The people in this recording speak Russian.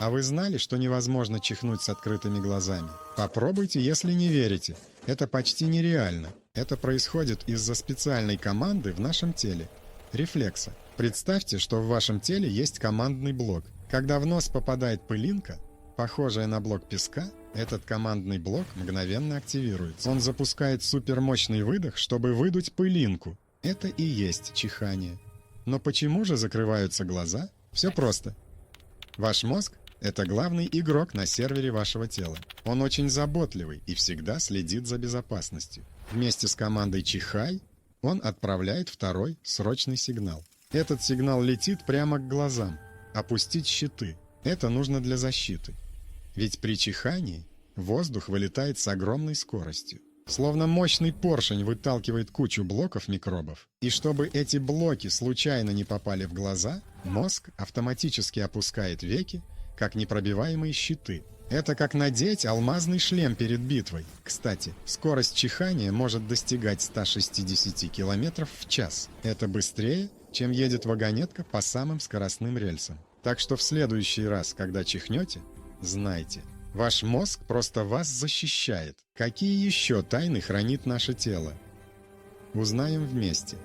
А вы знали, что невозможно чихнуть с открытыми глазами? Попробуйте, если не верите. Это почти нереально. Это происходит из-за специальной команды в нашем теле – рефлекса. Представьте, что в вашем теле есть командный блок. Когда в нос попадает пылинка, похожая на блок песка, этот командный блок мгновенно активируется. Он запускает супермощный выдох, чтобы выдуть пылинку. Это и есть чихание. Но почему же закрываются глаза? Все просто. Ваш мозг – это главный игрок на сервере вашего тела. Он очень заботливый и всегда следит за безопасностью. Вместе с командой «Чихай» он отправляет второй срочный сигнал. Этот сигнал летит прямо к глазам. Опустить щиты. Это нужно для защиты. Ведь при чихании воздух вылетает с огромной скоростью. Словно мощный поршень выталкивает кучу блоков микробов. И чтобы эти блоки случайно не попали в глаза, мозг автоматически опускает веки, как непробиваемые щиты. Это как надеть алмазный шлем перед битвой. Кстати, скорость чихания может достигать 160 км в час. Это быстрее, чем едет вагонетка по самым скоростным рельсам. Так что в следующий раз, когда чихнете, знайте, ваш мозг просто вас защищает. Какие еще тайны хранит наше тело? Узнаем вместе.